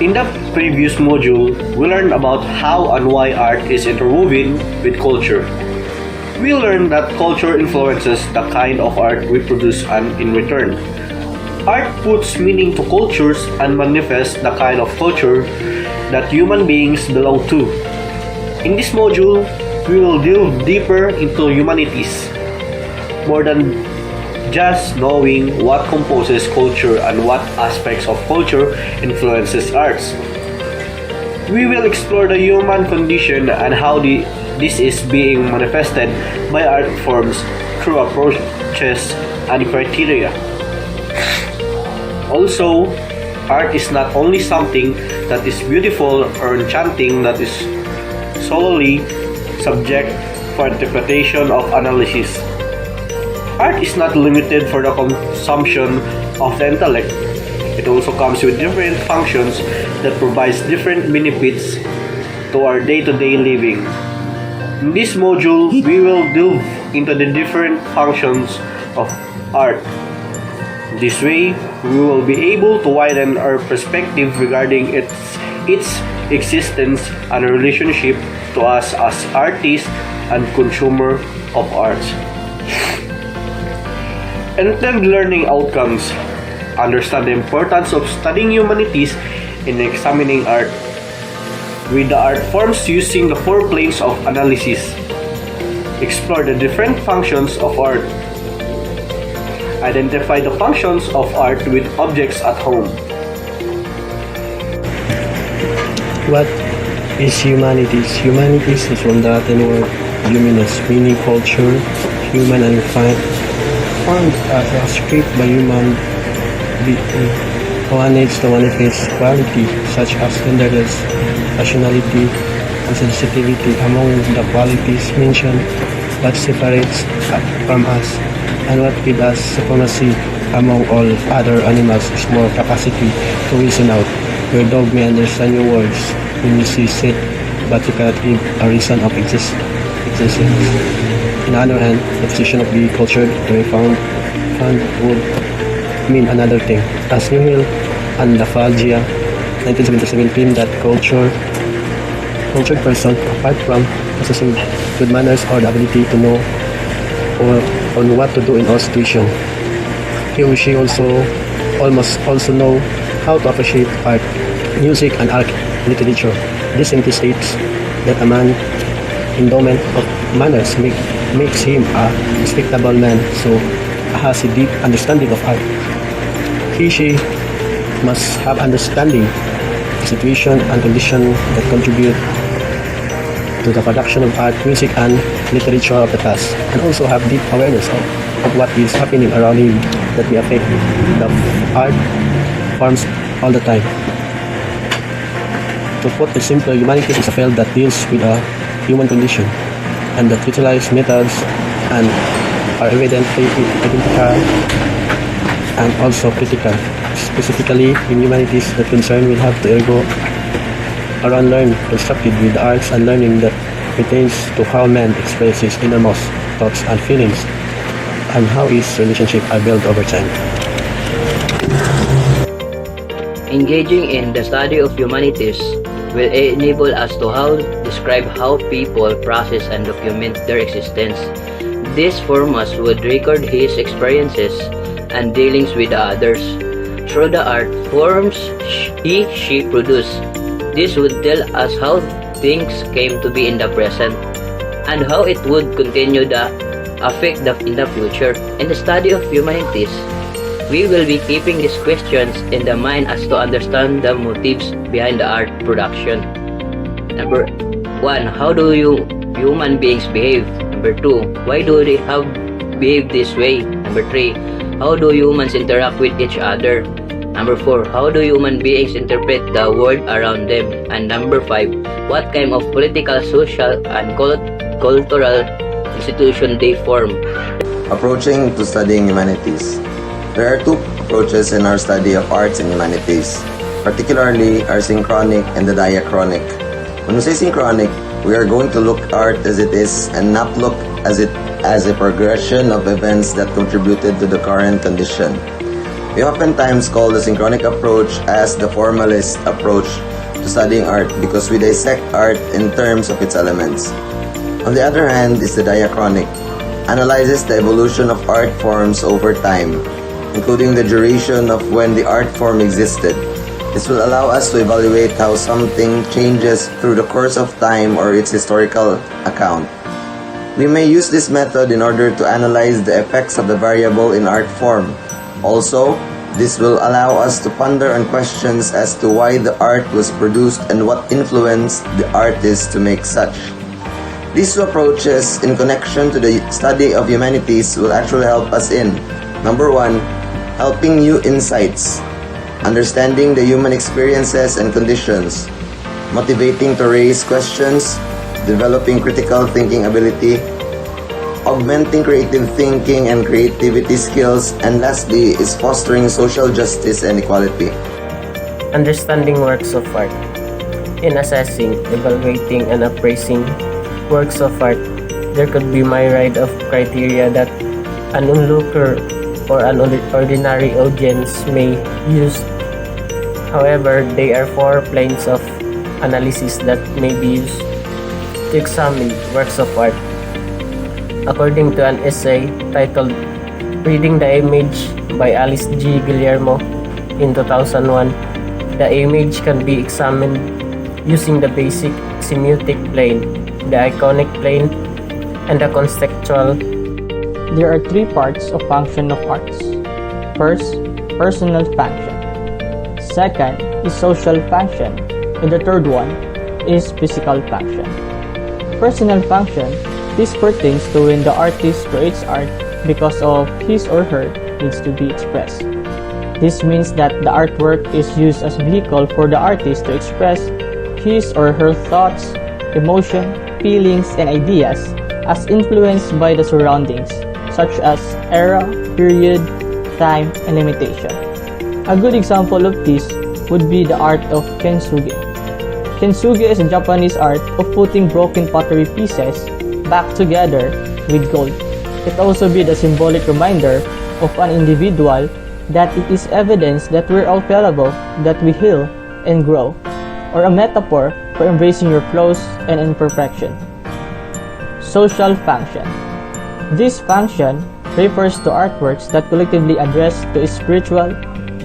In the previous module, we learned about how and why art is interwoven with culture. We learned that culture influences the kind of art we produce and in return. Art puts meaning to cultures and manifests the kind of culture that human beings belong to. In this module, we will delve deeper into humanities, more than just knowing what composes culture and what aspects of culture influences arts. We will explore the human condition and how this is being manifested by art forms through approaches and criteria. Also, art is not only something that is beautiful or enchanting that is solely subject for interpretation of analysis. Art is not limited for the consumption of the intellect. It also comes with different functions that provides different benefits to our day-to-day living. In this module, we will delve into the different functions of art. This way, we will be able to widen our perspective regarding its existence and relationship to us as artists and consumer of arts. Intended learning outcomes. Understand the importance of studying humanities in examining art. Read the art forms using the 4 planes of analysis. Explore the different functions of art. Identify the functions of art with objects at home. What is humanities? Humanities is from the Latin word humanus, meaning culture, human and refined, formed as a script by human being who needs to manifest quality such as tenderness, rationality, and sensitivity among the qualities mentioned what separates from us and what gives us supremacy among all other animals is more capacity to reason out. Your dog may understand your words when you see it, but you cannot give a reason of existence. On the other hand, the position of the cultured to be found would mean another thing. As Newhill and Lafalgia, 1977, claimed that cultured person, apart from possessing good manners or the ability to know on what to do in all situations, he or she must also know how to appreciate art, music, and art literature. This implicates that a man endowment of manners makes him a respectable man, so has a deep understanding of art. She must have understanding the situation and condition that contribute to the production of art, music, and literature of the past, and also have deep awareness of what is happening around him that may affect the art forms all the time. To put it simply, humanities is a field that deals with a human condition and that utilize methods and are evidently identical and also critical. Specifically, in humanities, the concern will have to ergo around learn constructed with the arts and learning that pertains to how man expresses his innermost thoughts and feelings and how his relationships are built over time. Engaging in the study of humanities will enable us to describe how people process and document their existence. This format would record his experiences and dealings with others. Through the art forms she produced, this would tell us how things came to be in the present and how it would continue to affect in the future. In the study of humanities, we will be keeping these questions in the mind as to understand the motives behind the art production. Number 1, how do human beings behave? Number 2, why do they behave this way? Number 3, how do humans interact with each other? Number 4, how do human beings interpret the world around them? And number 5, what kind of political, social, and cultural institution they form? Approaching to studying humanities. There are 2 approaches in our study of arts and humanities, particularly our synchronic and the diachronic. When we say synchronic, we are going to look art as it is and not look as a progression of events that contributed to the current condition. We oftentimes call the synchronic approach as the formalist approach to studying art because we dissect art in terms of its elements. On the other hand is the diachronic, analyzes the evolution of art forms over time, including the duration of when the art form existed. This will allow us to evaluate how something changes through the course of time or its historical account. We may use this method in order to analyze the effects of the variable in art form. Also, this will allow us to ponder on questions as to why the art was produced and what influenced the artist to make such. These two approaches in connection to the study of humanities will actually help us in number 1, helping new insights, understanding the human experiences and conditions, motivating to raise questions, developing critical thinking ability, augmenting creative thinking and creativity skills, and lastly is fostering social justice and equality. Understanding works of art. In assessing, evaluating, and appraising works of art, there could be myriad of criteria that an onlooker or an ordinary audience may use. However, there are 4 planes of analysis that may be used to examine works of art. According to an essay titled Reading the Image by Alice G. Guillermo in 2001, the image can be examined using the basic semiotic plane, the iconic plane, and the contextual. There are 3 parts of function of arts. First, personal function. Second is social function, and the third one is physical function. Personal function, this pertains to when the artist creates art because of his or her needs to be expressed. This means that the artwork is used as a vehicle for the artist to express his or her thoughts, emotion, feelings, and ideas as influenced by the surroundings, such as era, period, time, and limitation. A good example of this would be the art of kintsugi. Kintsugi is a Japanese art of putting broken pottery pieces back together with gold. It also be the symbolic reminder of an individual that it is evidence that we're all fallible, that we heal and grow, or a metaphor for embracing your flaws and imperfection. Social function. This function refers to artworks that collectively address to spiritual,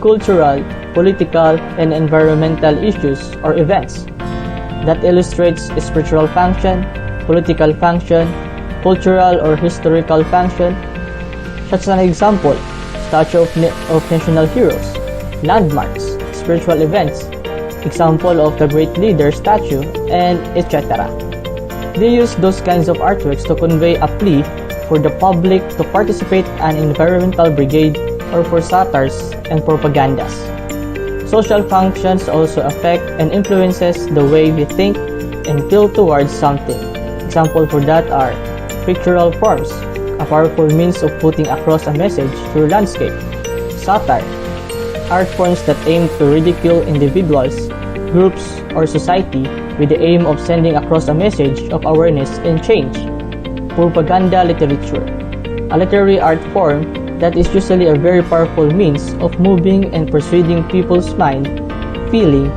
cultural, political, and environmental issues or events. That illustrates spiritual function, political function, cultural or historical function. Such an example, statue of national heroes, landmarks, spiritual events, example of the great leader statue, and etc. They use those kinds of artworks to convey a plea for the public to participate in an environmental brigade or for satires and propagandas. Social functions also affect and influences the way we think and feel towards something. Examples for that are pictorial forms, a powerful means of putting across a message through landscape. Satire, art forms that aim to ridicule individuals, groups, or society with the aim of sending across a message of awareness and change. Propaganda literature, a literary art form that is usually a very powerful means of moving and persuading people's mind, feeling,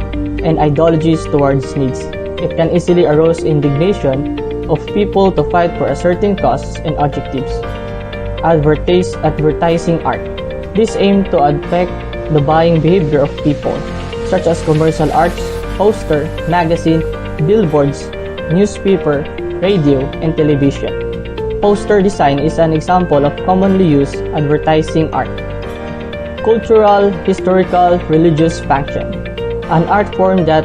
and ideologies towards needs. It can easily arouse indignation of people to fight for a certain cause and objectives. Advertising art. This aims to affect the buying behavior of people, such as commercial arts, poster, magazine, billboards, newspaper, radio, and television. Poster design is an example of commonly used advertising art. Cultural, historical, religious function. An art form that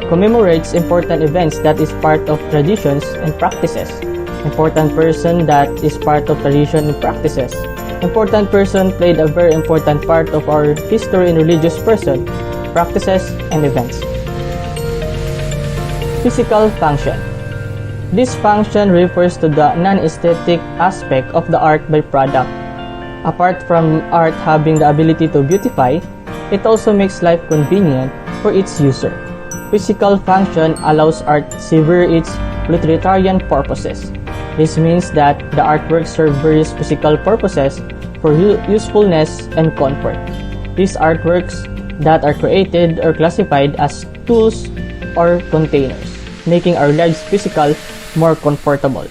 commemorates important events that is part of traditions and practices. Important person that is part of tradition and practices. Important person played a very important part of our history and religious person, practices, and events. Physical function. This function refers to the non-aesthetic aspect of the art byproduct. Apart from art having the ability to beautify, it also makes life convenient for its user. Physical function allows art to serve its utilitarian purposes. This means that the artwork serves various physical purposes for usefulness and comfort. these artworks that are created or classified as tools or containers, making our lives physical more comfortable.